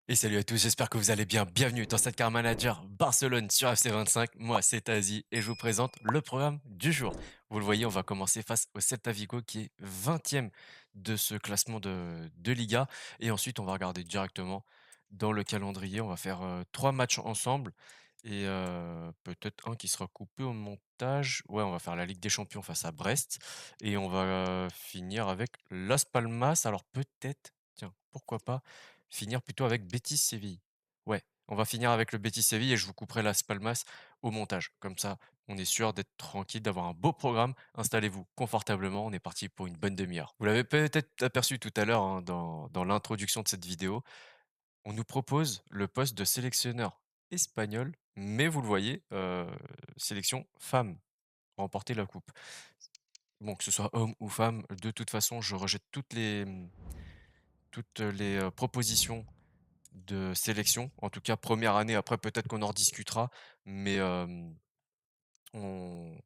Et salut à tous, j'espère que vous allez bien. Bienvenue dans cette Car Manager Barcelone sur FC25. Moi, c'est Tazi et je vous présente le programme du jour. Vous le voyez, on va commencer face au Celta Vigo qui est 20e de ce classement de Liga. Et ensuite, on va regarder directement dans le calendrier. On va faire 3 matchs ensemble et peut-être un qui sera coupé au montage. Ouais, on va faire la Ligue des Champions face à Brest et on va finir avec Las Palmas. Alors peut-être, tiens, pourquoi pas finir plutôt avec Betis Séville. Ouais, on va finir avec le Betis Séville et je vous couperai Las Palmas au montage. Comme ça, on est sûr d'être tranquille, d'avoir un beau programme. Installez-vous confortablement, on est parti pour une bonne demi-heure. Vous l'avez peut-être aperçu tout à l'heure hein, dans l'introduction de cette vidéo. On nous propose le poste de sélectionneur espagnol, mais vous le voyez, sélection femme, remporter la coupe. Bon, que ce soit homme ou femme, de toute façon, je rejette toutes les propositions de sélection. En tout cas, première année, après peut-être qu'on en rediscutera, mais on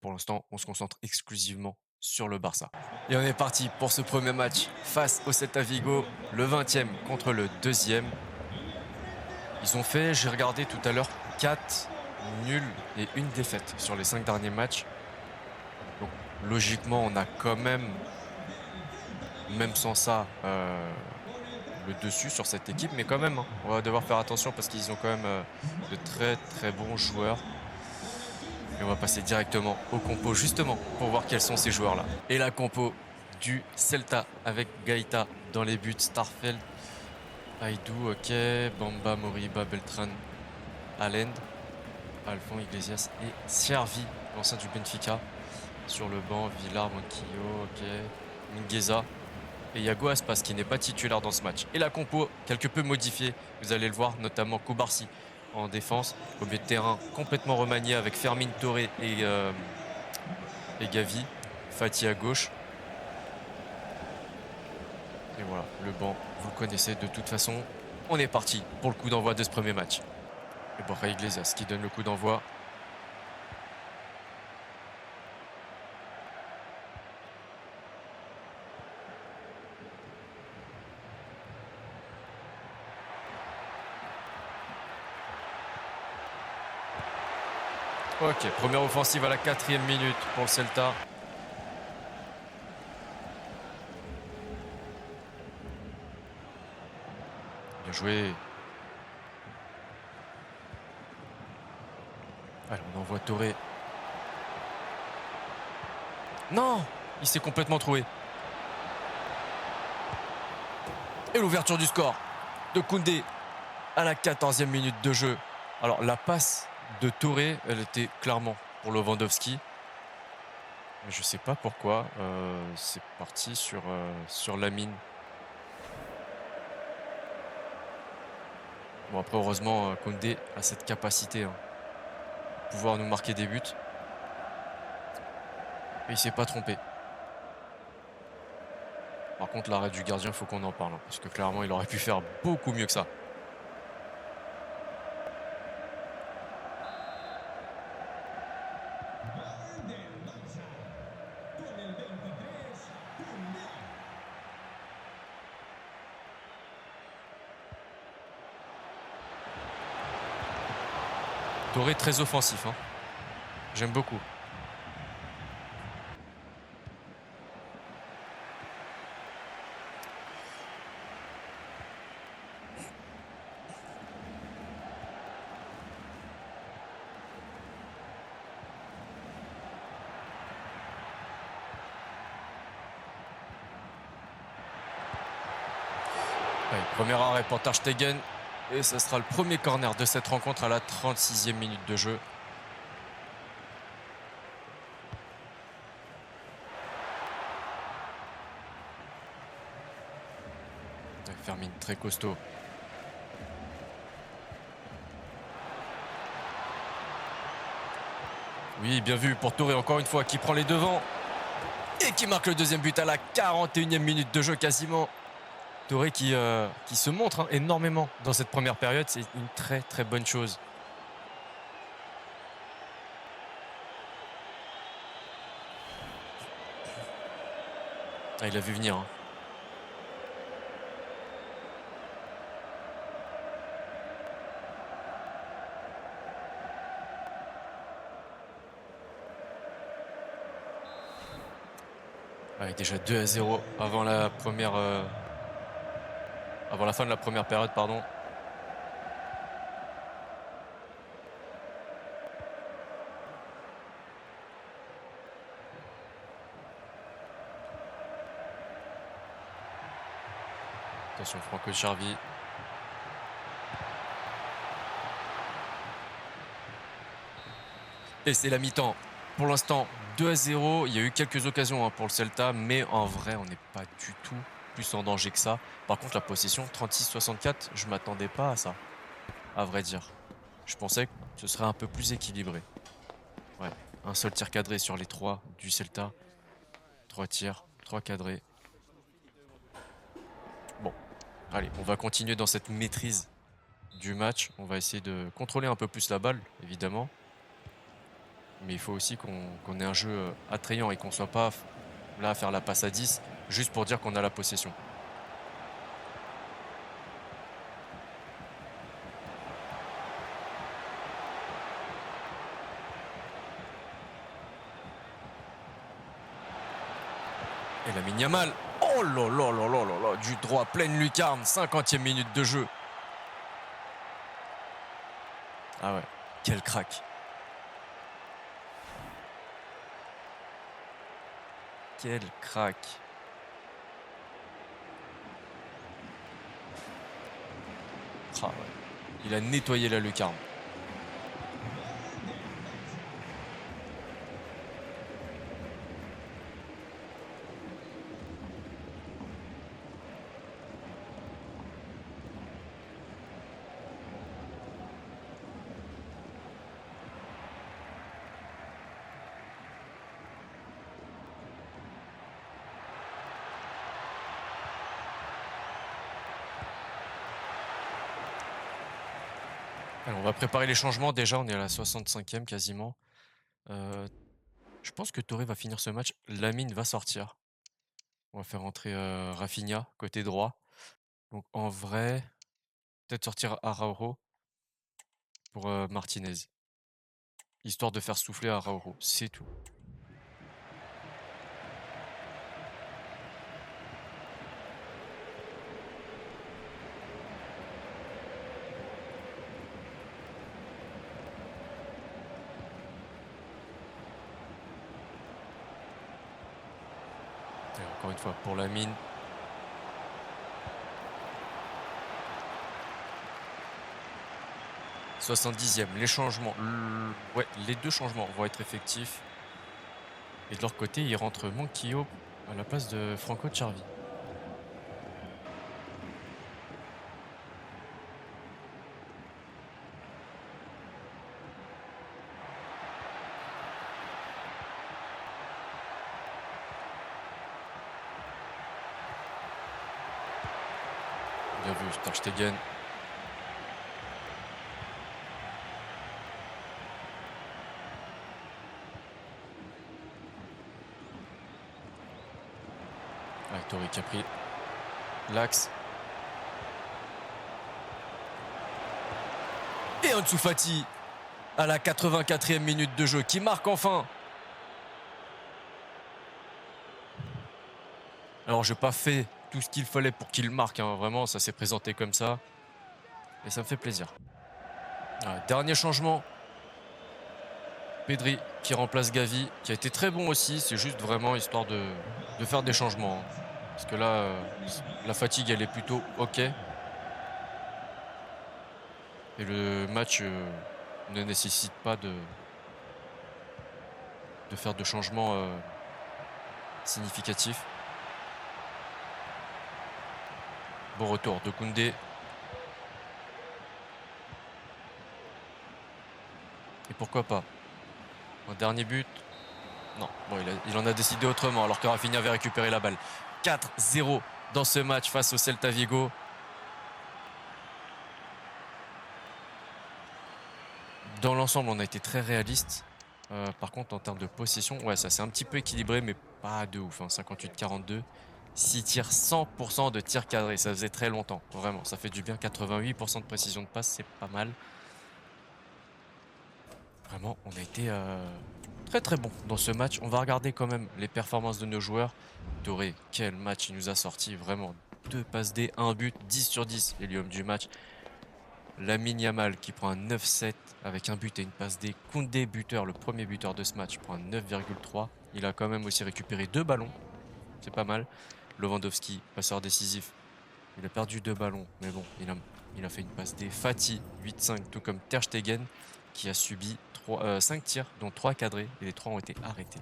pour l'instant, on se concentre exclusivement sur le Barça. Et on est parti pour ce premier match face au Celta Vigo, le 20e contre le 2e. Ils ont fait, j'ai regardé tout à l'heure, 4 nuls et une défaite sur les 5 derniers matchs. Donc logiquement, on a quand même sans ça, le dessus sur cette équipe, mais quand même, hein, on va devoir faire attention parce qu'ils ont quand même de très très bons joueurs. Et on va passer directement au compo justement pour voir quels sont ces joueurs-là. Et la compo du Celta avec Gaïta dans les buts, Starfeld, Aidou, ok, Bamba, Moriba, Beltran, Allende, Alphon, Iglesias et Siervi, l'ancien du Benfica. Sur le banc, Villar, Monquillo, ok, Mingueza. Et Yago Aspas qui n'est pas titulaire dans ce match. Et la compo, quelque peu modifiée, vous allez le voir, notamment Koubarsi en défense. Au milieu de terrain, complètement remanié avec Fermin Torre et Gavi. Fati à gauche. Et voilà, le banc, vous le connaissez de toute façon. On est parti pour le coup d'envoi de ce premier match. Et Borja Iglesias qui donne le coup d'envoi. Ok, première offensive à la 4e minute pour le Celta. Bien joué. Allez, on envoie Torre. Non, il s'est complètement troué. Et l'ouverture du score de Koundé à la 14e minute de jeu. Alors la passe de Touré, elle était clairement pour Lewandowski. Mais je sais pas pourquoi. C'est parti sur Lamine. Bon après heureusement Koundé a cette capacité hein, de pouvoir nous marquer des buts. Et il s'est pas trompé. Par contre l'arrêt du gardien, faut qu'on en parle. Hein, parce que clairement il aurait pu faire beaucoup mieux que ça. Touré très offensif. Hein. J'aime beaucoup. Ouais, premier arrêt pour Ter Stegen. Et ce sera le premier corner de cette rencontre à la 36e minute de jeu. Fermine très costaud. Oui, bien vu pour Touré encore une fois qui prend les devants. Et qui marque le deuxième but à la 41e minute de jeu quasiment. Touré qui se montre hein, énormément dans cette première période. C'est une très très bonne chose. Ah, il a vu venir. Hein. Ouais, déjà 2-0 avant la première... avant la fin de la première période, pardon. Attention, Franco Charvi. Et c'est la mi-temps. Pour l'instant, 2-0. Il y a eu quelques occasions pour le Celta, mais en vrai, on n'est pas du tout plus en danger que ça. Par contre, la possession, 36-64, je m'attendais pas à ça, à vrai dire. Je pensais que ce serait un peu plus équilibré. Ouais, un seul tir cadré sur les 3 du Celta. 3 tirs, 3 cadrés. Bon, allez, on va continuer dans cette maîtrise du match. On va essayer de contrôler un peu plus la balle, évidemment. Mais il faut aussi qu'on ait un jeu attrayant et qu'on soit pas là à faire la passe à 10 juste pour dire qu'on a la possession. Et Lamine Yamal, oh là là là là là là, du droit, pleine lucarne, 50e minute de jeu. Ah ouais, quel crack. Quel crack. Ah ouais. Il a nettoyé la lucarne. Alors, on va préparer les changements. Déjà, on est à la 65e quasiment. Je pense que Torre va finir ce match. Lamine va sortir. On va faire entrer Rafinha, côté droit. Donc en vrai, peut-être sortir Araujo pour Martinez. Histoire de faire souffler Araujo, c'est tout. Et encore une fois, pour Lamine. « 70e, les changements. Ouais, les deux changements vont être effectifs. Et de leur côté, il rentre Manquillo à la place de Franco Charvi. Bien vu, Ter Stegen. Ouais, Torre qui a pris l'axe. Et Ansu Fati à la 84e minute de jeu qui marque enfin. Alors j'ai pas fait tout ce qu'il fallait pour qu'il marque, hein. Vraiment ça s'est présenté comme ça. Et ça me fait plaisir. Ouais, dernier changement. Pedri qui remplace Gavi, qui a été très bon aussi. C'est juste vraiment histoire de faire des changements, hein. Parce que là, la fatigue elle est plutôt ok. Et le match ne nécessite pas de faire de changements significatifs. Bon retour de Koundé. Et pourquoi pas un dernier but? Non, bon, il en a décidé autrement alors que Rafinha avait récupéré la balle. 4-0 dans ce match face au Celta Vigo. Dans l'ensemble, on a été très réaliste. Par contre, en termes de possession, ouais, ça s'est un petit peu équilibré, mais pas de ouf. 58-42. 6 tirs, 100% de tirs cadrés. Ça faisait très longtemps, vraiment. Ça fait du bien. 88% de précision de passe, c'est pas mal. Vraiment, on a été très très bon dans ce match. On va regarder quand même les performances de nos joueurs. Doré, quel match il nous a sorti, vraiment. 2 passes D, 1 but, 10 sur 10, et l'homme du match. Lamine Yamal qui prend un 9-7 avec un but et une passe D. Koundé, buteur, le premier buteur de ce match, prend un 9,3. Il a quand même aussi récupéré 2 ballons, c'est pas mal. Lewandowski, passeur décisif, il a perdu 2 ballons, mais bon, il a fait une passe D. Fati, 8-5, tout comme Ter Stegen, qui a subi 5 tirs, dont 3 cadrés, et les 3 ont été arrêtés.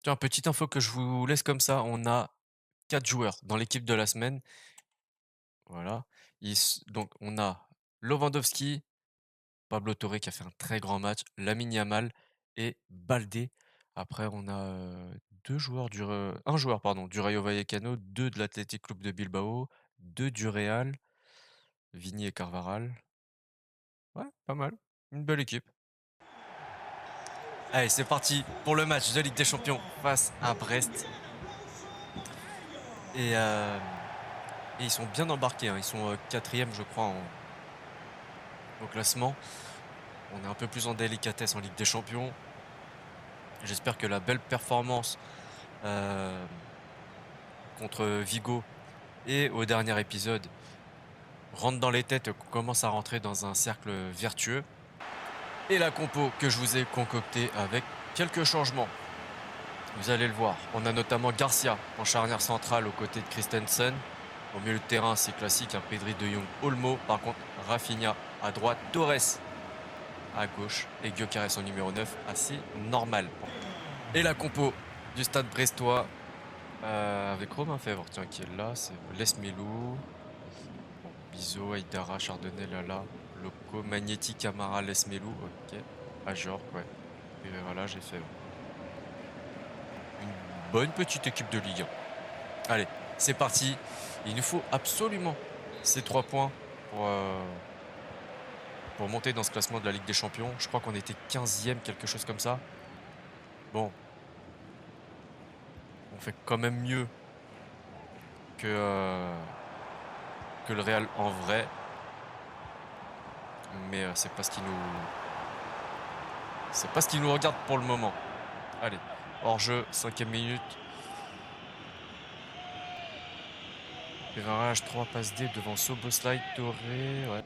Tiens, petite info que je vous laisse comme ça, on a 4 joueurs dans l'équipe de la semaine. Voilà. Donc on a Lewandowski, Pablo Torre qui a fait un très grand match, Lamine Yamal et Baldé. Après, on a un joueur pardon, du Rayo Vallecano, 2 de l'Athletic Club de Bilbao, 2 du Real, Vini et Carvaral. Ouais, pas mal. Une belle équipe. Allez, c'est parti pour le match de Ligue des Champions face à Brest. Et, euh, et ils sont bien embarqués, hein. Ils sont 4e, je crois, au classement. On est un peu plus en délicatesse en Ligue des Champions. J'espère que la belle performance contre Vigo et au dernier épisode rentre dans les têtes, qu'on commence à rentrer dans un cercle vertueux. Et la compo que je vous ai concoctée avec quelques changements. Vous allez le voir. On a notamment Garcia en charnière centrale aux côtés de Christensen. Au milieu de terrain, c'est classique, un Pedri, De Jong, Olmo. Par contre, Rafinha à droite, Torres à gauche et Gyökeres en numéro 9, assez normal. Et la compo du stade brestois avec Romain Fèvre, tiens, qui est là, c'est Lesmelou, bon, Bizot, Aïdara, Chardonnay, Lala, Loco, Magnetti, Camara, Lesmelou, ok, Ajor, ouais. Et voilà, j'ai fait une bonne petite équipe de Ligue 1. Allez, c'est parti. Il nous faut absolument ces 3 points pour monter dans ce classement de la Ligue des Champions. Je crois qu'on était 15e, quelque chose comme ça. Bon, on fait quand même mieux que le Real en vrai. Mais c'est pas ce qui nous regarde pour le moment. Allez, hors-jeu, 5e minute. Pévarage, 3 passes D devant Soboslai, Toré, ouais.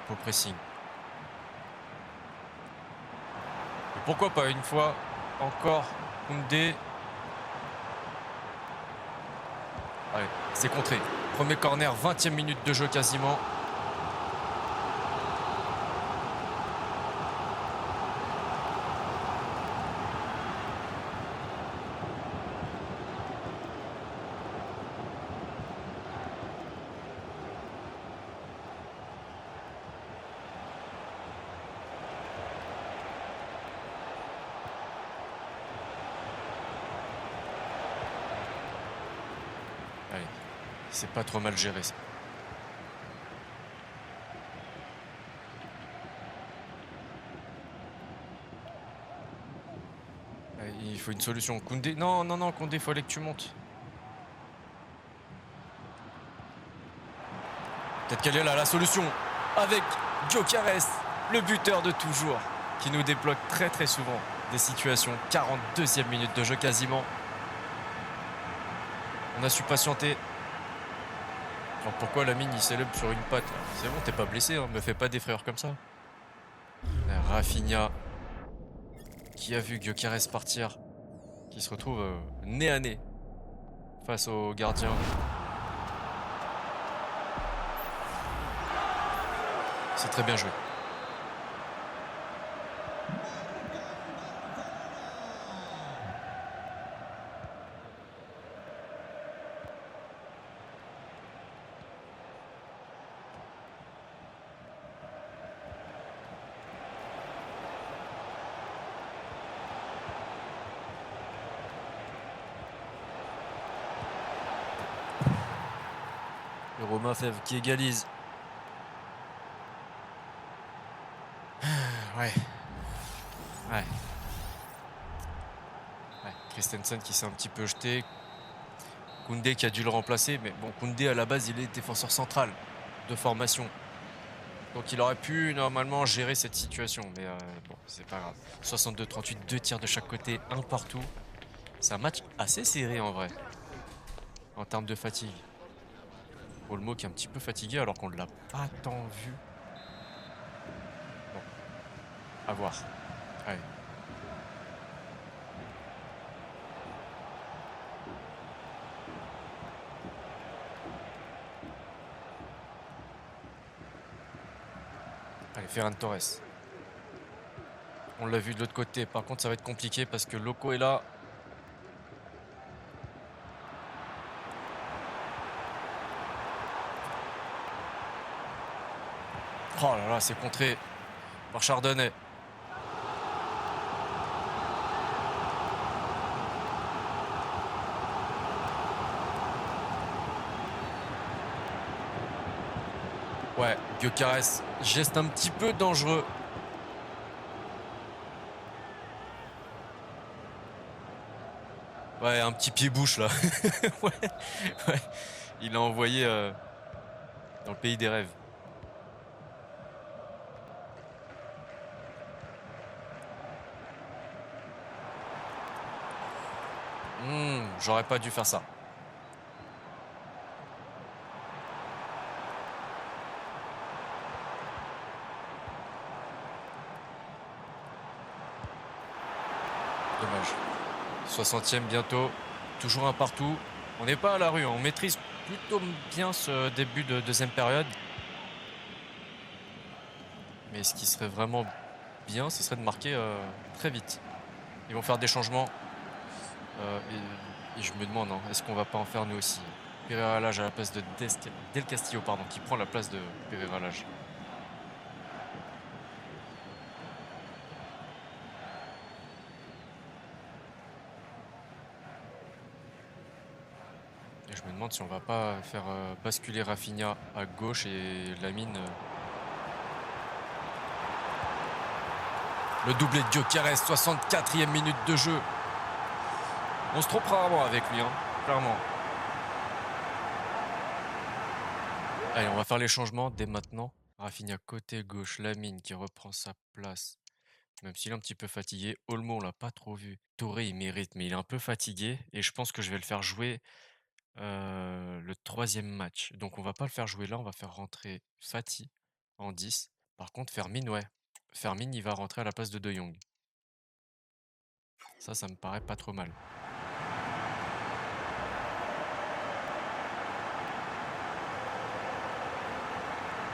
Beau pressing. Et pourquoi pas une fois encore Koundé. Allez, c'est contré. Premier corner, 20e minute de jeu quasiment. Allez, c'est pas trop mal géré ça. Allez, il faut une solution. Koundé, non, non, non, Koundé, il fallait que tu montes. Peut-être qu'elle est là, la solution, avec Gyökeres, le buteur de toujours, qui nous débloque très très souvent des situations. 42e minute de jeu quasiment. On a su patienter. Alors pourquoi Lamine il célèbre sur une patte? C'est bon, t'es pas blessé, hein, me fais pas des frayeurs comme ça. Rafinha, qui a vu Gyökeres partir, qui se retrouve nez à nez face au gardien. C'est très bien joué. Et Romain Fèvre qui égalise. Ouais. Ouais. Ouais. Christensen qui s'est un petit peu jeté. Koundé qui a dû le remplacer. Mais bon, Koundé à la base il est défenseur central de formation. Donc il aurait pu normalement gérer cette situation, mais bon, c'est pas grave. 62-38, 2 tirs de chaque côté, un partout. C'est un match assez serré en vrai, en termes de fatigue. Olmo qui est un petit peu fatigué alors qu'on ne l'a pas tant vu. Bon, à voir. Allez. Allez, Ferran Torres. On l'a vu de l'autre côté. Par contre, ça va être compliqué parce que Loco est là. Oh là là, c'est contré par Chardonnay. Ouais, Gyökeres, geste un petit peu dangereux. Ouais, un petit pied-bouche là. Ouais, ouais. Il a envoyé dans le pays des rêves. J'aurais pas dû faire ça. Dommage. 60e bientôt. Toujours un partout. On n'est pas à la rue, hein. On maîtrise plutôt bien ce début de deuxième période. Mais ce qui serait vraiment bien, ce serait de marquer très vite. Ils vont faire des changements. Et je me demande, hein, est-ce qu'on va pas en faire nous aussi? Pereira Lage à la place de Del Castillo, pardon, qui prend la place de Pereira Lage. Et je me demande si on va pas faire basculer Rafinha à gauche et Lamine. Le doublé de Gyökeres, 64e minute de jeu. On se trompe rarement avec lui, hein, clairement. Allez, on va faire les changements dès maintenant. Rafinha côté gauche, Lamine qui reprend sa place. Même s'il est un petit peu fatigué. Olmo, on l'a pas trop vu. Touré, il mérite, mais il est un peu fatigué. Et je pense que je vais le faire jouer le troisième match. Donc on va pas le faire jouer là, on va faire rentrer Fati en 10. Par contre, Fermin, ouais. Fermin, il va rentrer à la place de De Jong. Ça me paraît pas trop mal.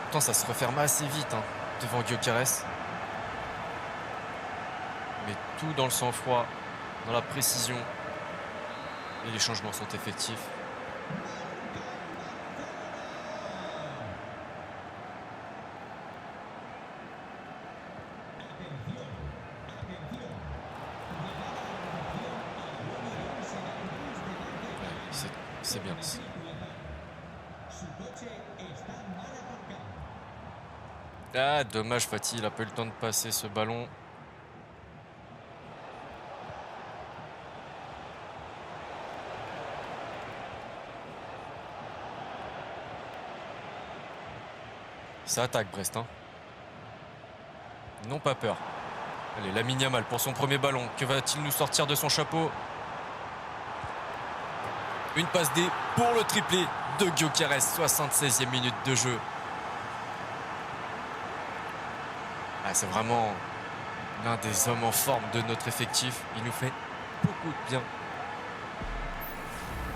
Pourtant, ça se referme assez vite hein, devant Gyökeres. Mais tout dans le sang-froid, dans la précision. Et les changements sont effectifs. Ouais, c'est bien. Ah, dommage, Fati, il a pas eu le temps de passer ce ballon. Ça attaque Brest, hein. Non, pas peur. Allez, Lamine Yamal pour son premier ballon. Que va-t-il nous sortir de son chapeau? Une passe D pour le triplé de Gyökeres, 76e minute de jeu. Ah, c'est vraiment l'un des hommes en forme de notre effectif. Il nous fait beaucoup de bien.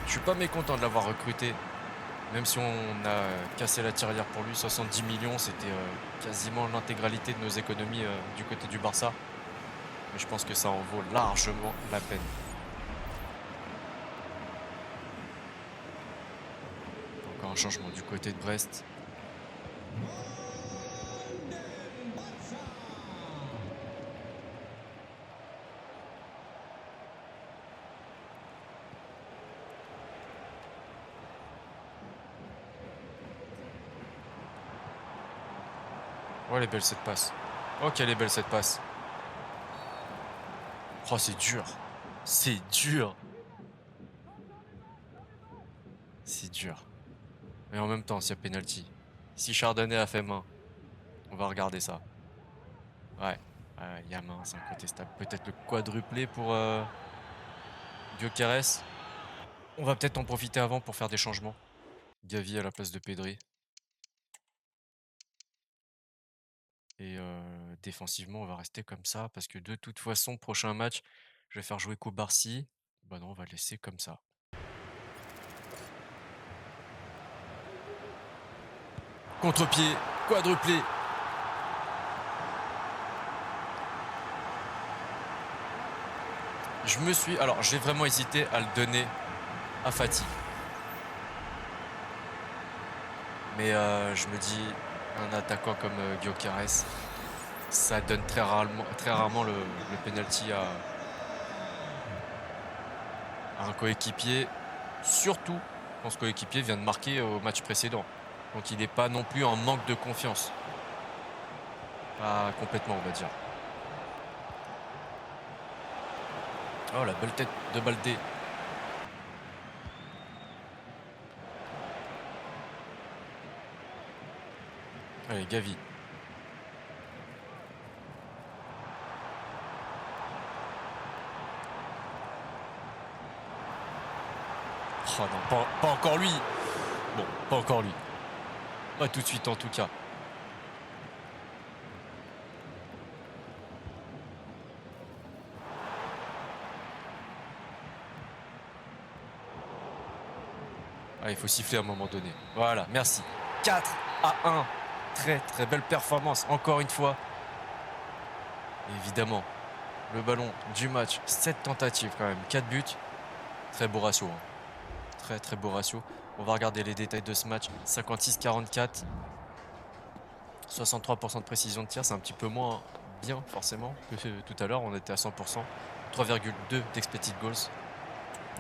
Je suis pas mécontent de l'avoir recruté. Même si on a cassé la tirelire pour lui, 70 millions, c'était quasiment l'intégralité de nos économies du côté du Barça. Mais je pense que ça en vaut largement la peine. Encore un changement du côté de Brest. Oh, elle est belle cette passe. Oh, quelle est belle cette passe. Oh, c'est dur. C'est dur. C'est dur. Mais en même temps, s'il y a penalty. Si Chardonnay a fait main. On va regarder ça. Ouais, Yamin, c'est incontestable. Peut-être le quadruplé pour Gyökeres. On va peut-être en profiter avant pour faire des changements. Gavi à la place de Pedri. Et défensivement, on va rester comme ça parce que de toute façon, prochain match, je vais faire jouer Kobarsi. Bah non, on va laisser comme ça. Contre-pied, quadruplé. Alors, j'ai vraiment hésité à le donner à Fati. Mais je me dis, un attaquant comme Gyökeres, ça donne très rarement le penalty à un coéquipier. Surtout quand ce coéquipier vient de marquer au match précédent. Donc il n'est pas non plus en manque de confiance. Pas complètement, on va dire. Oh, la belle tête de Baldé. Allez, Gavi. Oh non, pas encore lui. Bon, pas encore lui. Pas tout de suite en tout cas. Ah, il faut siffler à un moment donné. Voilà, merci. 4-1. Très très belle performance, encore une fois. Et évidemment, le ballon du match, 7 tentatives quand même, 4 buts. Très beau ratio. Hein. Très très beau ratio. On va regarder les détails de ce match. 56-44. 63% de précision de tir, c'est un petit peu moins bien forcément que tout à l'heure. On était à 100%. 3,2 d'expected goals.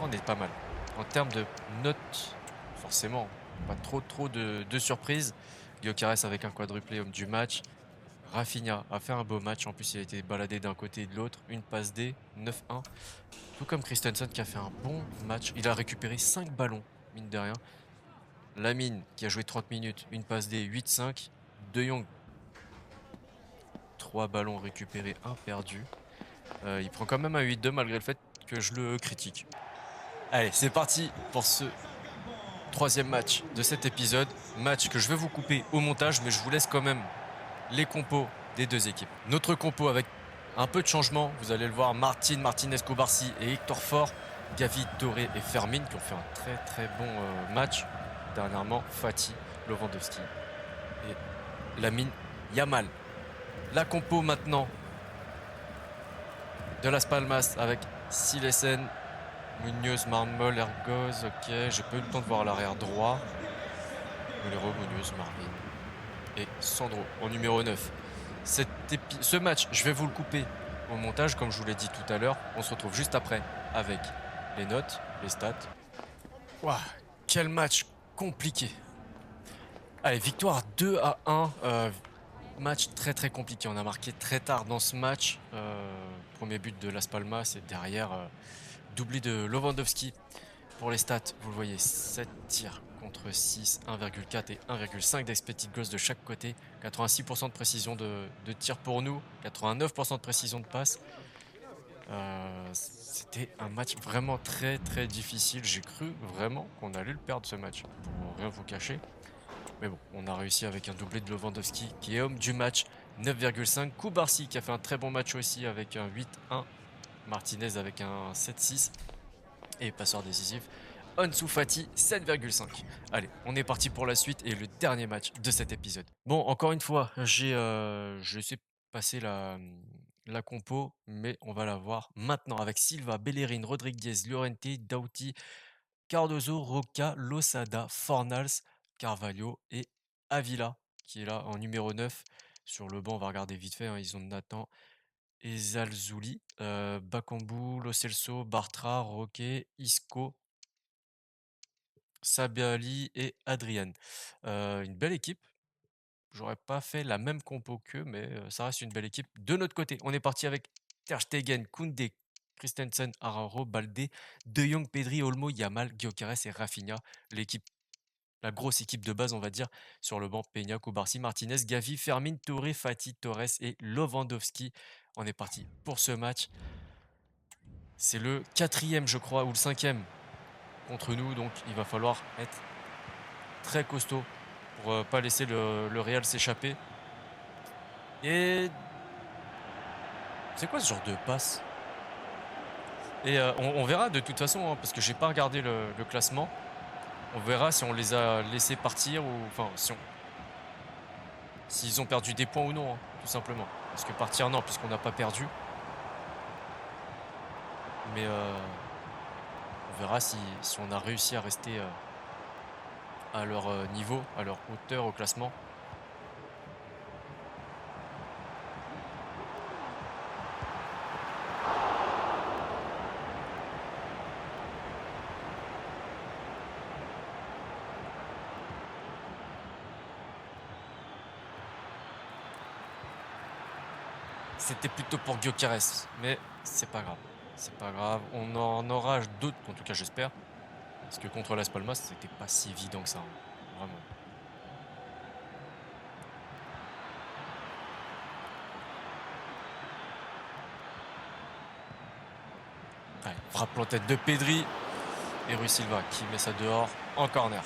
On est pas mal. En termes de notes, forcément, pas trop de surprises. Gyökeres avec un quadruplé homme du match. Rafinha a fait un beau match. En plus, il a été baladé d'un côté et de l'autre. Une passe D, 9-1. Tout comme Christensen qui a fait un bon match. Il a récupéré 5 ballons, mine de rien. Lamine qui a joué 30 minutes. Une passe D, 8-5. De Jong, 3 ballons récupérés, 1 perdu. Il prend quand même un 8-2 malgré le fait que je le critique. Allez, c'est parti pour ce troisième match de cet épisode. Match que je vais vous couper au montage, mais je vous laisse quand même les compos des deux équipes. Notre compo avec un peu de changement, vous allez le voir, Martinez, Kobarsi et Hector Fort, Gavi, Doré et Fermin qui ont fait un très très bon match. Dernièrement, Fati, Lewandowski et Lamine Yamal. La compo maintenant de Las Palmas avec Silesen, Munoz, Marmol, Ergoz, ok, j'ai pas eu le temps de voir l'arrière droit. Molero, Munoz, Marvin et Sandro en numéro 9. Ce match, je vais vous le couper au montage, comme je vous l'ai dit tout à l'heure. On se retrouve juste après avec les notes, les stats. Waouh, quel match compliqué. Allez, victoire 2-1. Match très très compliqué. On a marqué très tard dans ce match. Premier but de Las Palmas et derrière doublé de Lewandowski. Pour les stats, vous le voyez, 7 tirs contre 6, 1,4 et 1,5 d'expected goals de chaque côté. 86% de précision de tir pour nous, 89% de précision de passe. C'était un match vraiment très très difficile. J'ai cru vraiment qu'on allait le perdre ce match, pour rien vous cacher. Mais bon, on a réussi avec un doublé de Lewandowski qui est homme du match, 9,5. Kubarsi qui a fait un très bon match aussi avec un 8-1. Martinez avec un 7-6. Et passeur décisif, Ansu Fati, 7,5. Allez, on est parti pour la suite et le dernier match de cet épisode. Bon, encore une fois, je sais passer la compo, mais on va la voir maintenant avec Silva, Bellerin, Rodriguez, Llorente, Doughty, Cardozo, Roca, Losada, Fornals, Carvalho et Avila, qui est là en numéro 9. Sur le banc, on va regarder vite fait, hein, ils ont Nathan, Ezalzouli, Bakambu, Lo Celso, Bartra, Roque, Isco, Sabiali et Adrian. Une belle équipe. J'aurais pas fait la même compo qu'eux, mais ça reste une belle équipe. De notre côté, on est parti avec Ter Stegen, Koundé, Christensen, Araujo, Balde, De Jong, Pedri, Olmo, Yamal, Gyökeres et Rafinha. L'équipe la grosse équipe de base, on va dire, sur le banc. Peña, Cubarsí, Martinez, Gavi, Fermin, Touré, Fati, Torres et Lewandowski. On est parti pour ce match. C'est le 4e, je crois, ou le 5e contre nous, donc il va falloir être très costaud pour pas laisser le Real s'échapper. Et c'est quoi ce genre de passe? Et on verra de toute façon, hein, parce que j'ai pas regardé le classement. On verra si on les a laissés partir ou enfin s'ils ont perdu des points ou non, hein, tout simplement. Parce que partir non, puisqu'on n'a pas perdu. Mais on verra si on a réussi à rester à leur niveau, à leur hauteur au classement. C'était plutôt pour Gyökeres, mais c'est pas grave. C'est pas grave, on en aura d'autres, en tout cas j'espère. Parce que contre Las Palmas, c'était pas si évident que ça, hein, vraiment. Allez, frappe en tête de Pedri et Rui Silva qui met ça dehors en corner.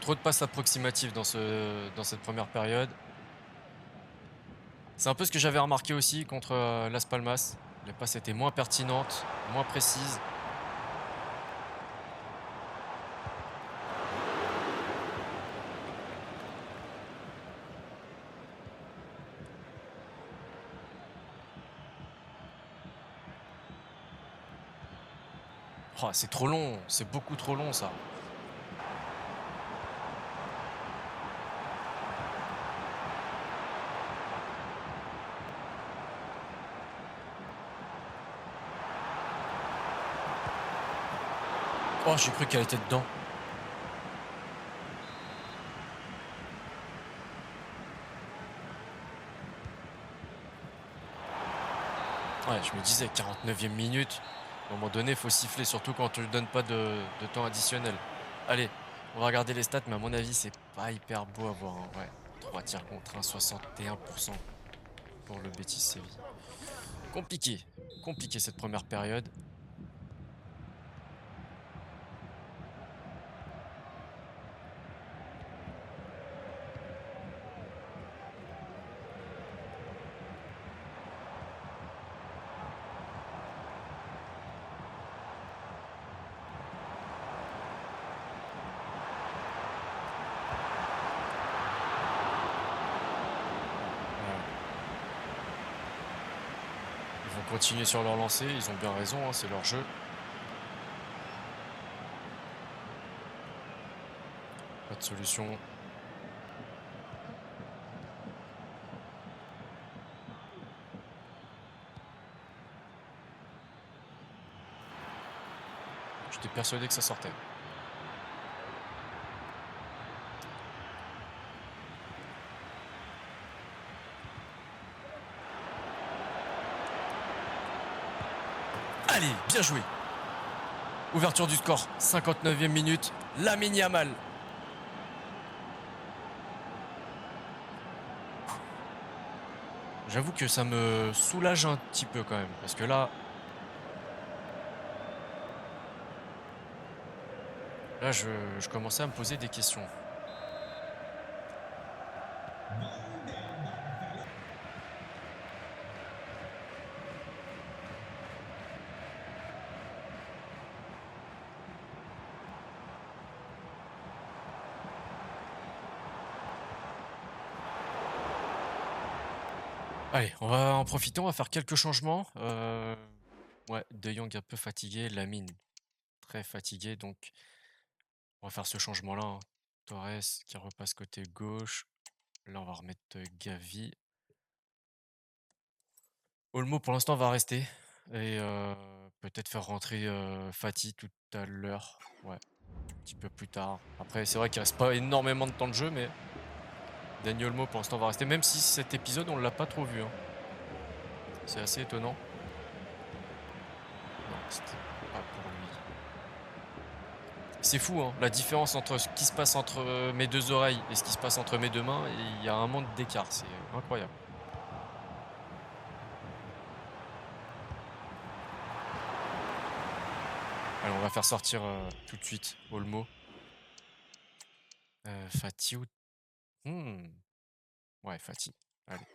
Trop de passes approximatives dans cette première période. C'est un peu ce que j'avais remarqué aussi contre Las Palmas. Les passes étaient moins pertinentes, moins précises. Oh, c'est trop long, c'est beaucoup trop long ça. Oh, j'ai cru qu'elle était dedans. Ouais, je me disais, 49e minute. À un moment donné, il faut siffler, surtout quand tu ne donnes pas de temps additionnel. Allez, on va regarder les stats, mais à mon avis, c'est pas hyper beau à voir, hein. Ouais, 3 tirs contre 1, 61% pour le Betis Séville. Compliqué, compliqué cette première période. Ils vont continuer sur leur lancée, ils ont bien raison, hein, c'est leur jeu. Pas de solution. J'étais persuadé que ça sortait. Allez, bien joué. Ouverture du score, 59e minute, Lamine Yamal. J'avoue que ça me soulage un petit peu quand même, parce que là, je commençais à me poser des questions. Allez, on va en profiter, on va faire quelques changements. Ouais, De Jong un peu fatigué, Lamine très fatigué, donc on va faire ce changement-là, hein. Torres qui repasse côté gauche. Là, on va remettre Gavi. Olmo, pour l'instant, va rester. Et peut-être faire rentrer Fati tout à l'heure. Ouais, un petit peu plus tard. Après, c'est vrai qu'il reste pas énormément de temps de jeu, mais Dani Olmo, pour l'instant, va rester. Même si cet épisode, on l'a pas trop vu, hein. C'est assez étonnant. Non, c'était pas pour lui. C'est fou, hein, la différence entre ce qui se passe entre mes deux oreilles et ce qui se passe entre mes deux mains, et il y a un monde d'écart, c'est incroyable. Allez, on va faire sortir tout de suite Olmo. Fati ou... Hmm, ouais, Fati. Allez.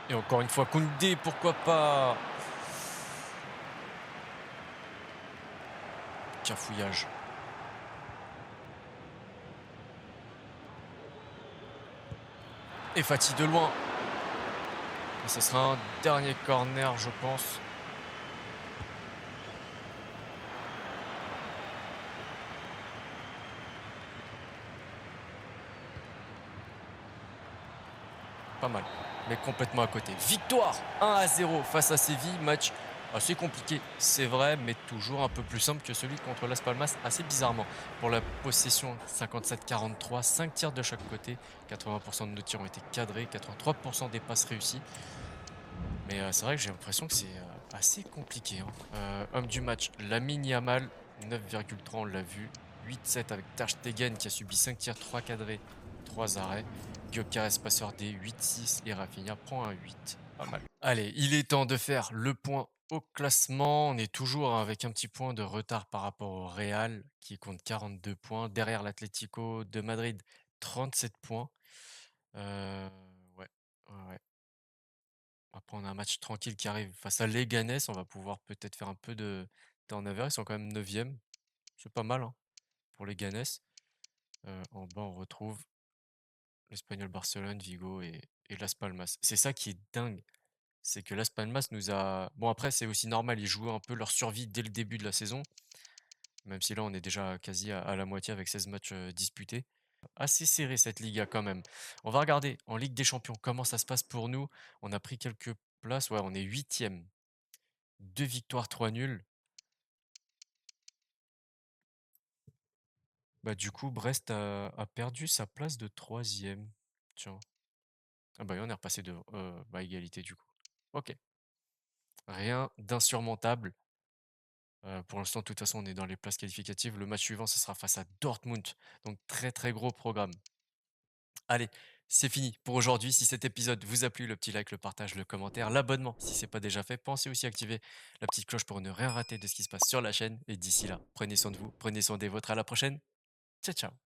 Et encore une fois, Koundé, pourquoi pas? Cafouillage. Et Fati de loin. Et ce sera un dernier corner, je pense. Pas mal, mais complètement à côté. Victoire 1-0 face à Séville. Match assez compliqué, c'est vrai, mais toujours un peu plus simple que celui contre Las Palmas, assez bizarrement. Pour la possession, 57-43, 5 tirs de chaque côté. 80% de nos tirs ont été cadrés, 83% des passes réussies. Mais c'est vrai que j'ai l'impression que c'est assez compliqué, hein. Homme du match, Lamine Yamal, 9,3, on l'a vu. 8-7 avec Ter Stegen qui a subi 5 tirs, 3 cadrés, 3 arrêts. Gyökeres passeur des 8-6 et Rafinha prend un 8. Pas mal. Allez, il est temps de faire le point au classement. On est toujours avec un petit point de retard par rapport au Real qui compte 42 points. Derrière l'Atlético de Madrid, 37 points. Euh, ouais, ouais. Après, on a un match tranquille qui arrive face à Leganés. On va pouvoir peut-être faire un peu de turnover. Ils sont quand même 9e. C'est pas mal, hein, pour Leganés. En bas, on retrouve l'Espagnol Barcelone, Vigo et Las Palmas. C'est ça qui est dingue. C'est que Las Palmas nous a... Bon, après, c'est aussi normal. Ils jouent un peu leur survie dès le début de la saison. Même si là, on est déjà quasi à la moitié avec 16 matchs disputés. Assez serré cette Liga quand même. On va regarder en Ligue des Champions comment ça se passe pour nous. On a pris quelques places. Ouais, on est 8e. 2 victoires, 3 nuls. Bah du coup, Brest a perdu sa place de 3e. Tiens. Ah bah oui, on est repassé de bah, égalité du coup. Ok. Rien d'insurmontable. Pour l'instant, de toute façon, on est dans les places qualificatives. Le match suivant, ce sera face à Dortmund. Donc très très gros programme. Allez, c'est fini pour aujourd'hui. Si cet épisode vous a plu, le petit like, le partage, le commentaire, l'abonnement si c'est pas déjà fait. Pensez aussi à activer la petite cloche pour ne rien rater de ce qui se passe sur la chaîne. Et d'ici là, prenez soin de vous, prenez soin des vôtres. À la prochaine. Ciao ciao.